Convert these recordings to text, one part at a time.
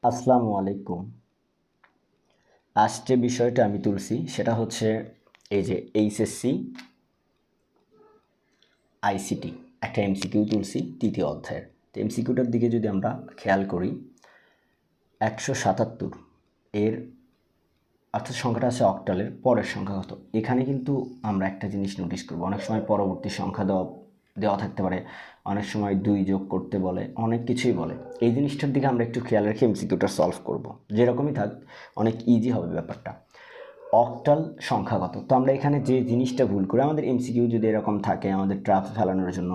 আসসালামু আলাইকুম। আজ যে বিষয়টা আমি তুলছি সেটা হচ্ছে এই যে এইচএসসি আইসিটি একটা এমসিকিউ তুলছি তৃতীয় অধ্যায়ের। তো এমসিকিউটার দিকে যদি আমরা খেয়াল করি, 177 এর অর্থাৎ সংখ্যাটা আছে অক্টালের পরের সংখ্যা কত। এখানে কিন্তু আমরা একটা জিনিস নোটিশ করব, অনেক সময় পরবর্তী সংখ্যা দেওয়া থাকতে পারে, অনেক সময় 2 যোগ করতে বলে, অনেক কিছুই বলে। এই জিনিসটার দিকে আমরা একটু খেয়াল রেখে এমসিকিউটা সলভ করব। যেরকমই থাক অনেক ইজি হবে ব্যাপারটা। অক্টাল সংখ্যা কত? তো আমরা এখানে যে জিনিসটা ভুল করি, আমাদের এমসিকিউ যদি এরকম থাকে, আমাদের ট্রাপ ফেলানোর জন্য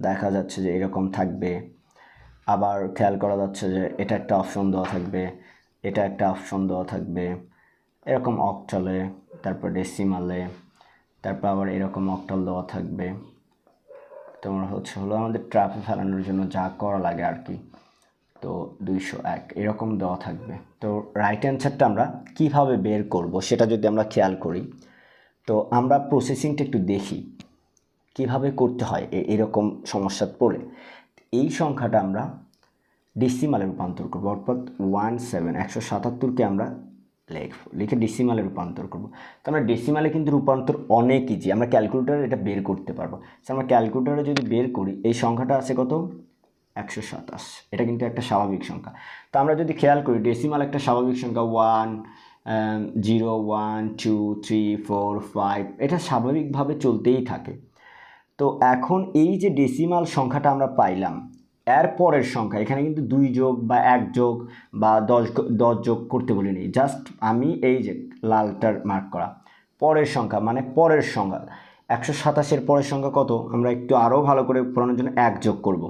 দেখা যাচ্ছে যে এরকম থাকবে। আবার খেয়াল করা যাচ্ছে যে এটা একটা অপশন দেওয়া থাকবে, এটা একটা অপশন দেওয়া থাকবে, এরকম অক্টালে, তারপর ডেসিমালে, তারপর আবার এরকম অক্টাল দেওয়া থাকবে। তোমার হলো আমাদের ট্রাপে ফেলানোর জন্য যা করা লাগে আর কি। তো 201 এরকম দেওয়া থাকবে। তো রাইট অ্যান্সারটা আমরা কিভাবে বের করব সেটা যদি আমরা খেয়াল করি, তো আমরা প্রসেসিংটা একটু দেখি কিভাবে করতে হয় এরকম সমস্যা পড়লে। এই সংখ্যাটা আমরা ডেসিমালে রূপান্তর করবো, অর্থাৎ 177কে আমরা লিখে ডেসিমালে রূপান্তর করব। তো আমরা ডেসিমালে কিন্তু রূপান্তর অনেক ইজি, আমরা ক্যালকুলেটারে এটা বের করতে পারবো। আমরা ক্যালকুলেটারে যদি বের করি, এই সংখ্যাটা আছে কত? 127। এটা কিন্তু একটা স্বাভাবিক সংখ্যা। তো আমরা যদি খেয়াল করি, ডেসিমাল একটা স্বাভাবিক সংখ্যা, 1 0 1 2 3 4 5, এটা স্বাভাবিকভাবে চলতেই থাকে। তো এখন এই যে ডেসিমাল সংখ্যাটা আমরা পাইলাম, এর পরের সংখ্যা এখানে কিন্তু 2 যোগ বা 1 যোগ বা 10 যোগ করতে বলিনি, জাস্ট আমি এই যে লালটার মার্ক করা পরের সংখ্যা, মানে পরের সংখ্যা 127-এর পরের সংখ্যা কত, আমরা একটু আরও ভালো করে পড়ানোর জন্য 1 যোগ করব।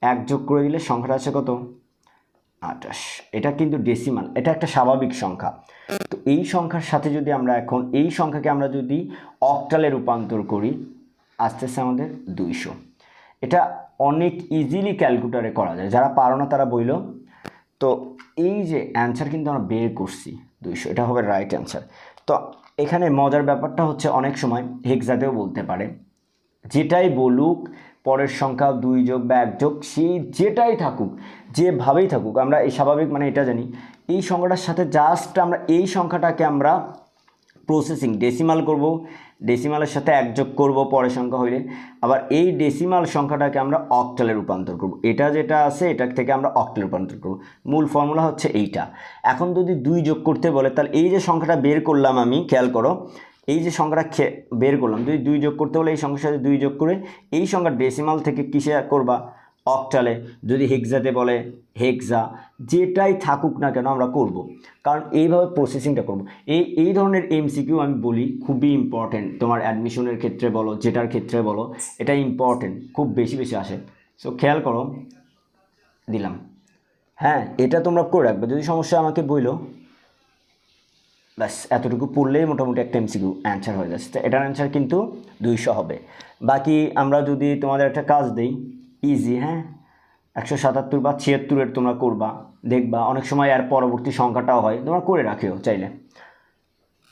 1 যোগ করে দিলে সংখ্যাটা আছে কত? 28। এটা কিন্তু ডেসিমাল, এটা একটা স্বাভাবিক সংখ্যা। তো এই সংখ্যার সাথে যদি আমরা এখন এই সংখ্যাকে আমরা যদি অক্টালে রূপান্তর করি, আস্তে আস্তে আমাদের 200। এটা অনেক ইজিলি ক্যালকুলেটারে করা যায়, যারা পারো না তারা বইল। তো এই যে অ্যান্সার কিন্তু আমরা বের করছি 200, এটা হবে রাইট অ্যান্সার। তো এখানে মজার ব্যাপারটা হচ্ছে অনেক সময় হেক্সাতেও বলতে পারে, যেটাই বলুক পরের সংখ্যা 2 যোগ বা 1 যোগ, সেই যেটাই থাকুক, যেভাবেই থাকুক, আমরা এই স্বাভাবিক মানে এটা জানি, এই সংখ্যাটার সাথে জাস্ট আমরা এই সংখ্যাটাকে আমরা প্রসেসিং ডেসিমাল করব, ডেসিমালের সাথে 1 যোগ করব পরের সংখ্যা হইলে, আবার এই ডেসিমাল সংখ্যাটাকে আমরা অক্টালে রূপান্তর করব। এটা যেটা আছে এটা থেকে আমরা অক্টালে রূপান্তর করব। মূল ফর্মুলা হচ্ছে এইটা। এখন যদি 2 যোগ করতে বলে, তাহলে এই যে সংখ্যাটা বের করলাম আমি, খেয়াল করো, এই যে সংখ্যাটা বের করলাম, যদি 2 যোগ করতে বলে এই সংখ্যার সাথে 2 যোগ করে এই সংখ্যা ডেসিমাল থেকে কিসে করবা? অক্টালে। যদি হেক্সাতে বলে হেক্সা, যেটাই থাকুক না কেন আমরা করব, কারণ এইভাবে প্রসেসিংটা করব। এই ধরনের এমসিকিউ আমি বলি খুবই ইম্পর্টেন্ট, তোমার অ্যাডমিশনের ক্ষেত্রে বলো, যেটার ক্ষেত্রে বলো, এটা ইম্পর্টেন্ট, খুব বেশি বেশি আসে। সো খেয়াল করো, দিলাম। হ্যাঁ, এটা তোমরা করে রাখবে, যদি সমস্যা আমাকে বইলো। ব্যাস এতটুকু পড়লেই মোটামুটি একটা এমসিকিউ অ্যান্সার হয়ে যাচ্ছে। তো এটার অ্যান্সার কিন্তু 200 হবে। বাকি আমরা যদি তোমাদের একটা কাজ দিই, ইজি, হ্যাঁ, 177 বা 76-এর তোমরা করবা, দেখবা অনেক সময় এর পরবর্তী সংখ্যাটাও হয়, তোমরা করে রাখিও চাইলে।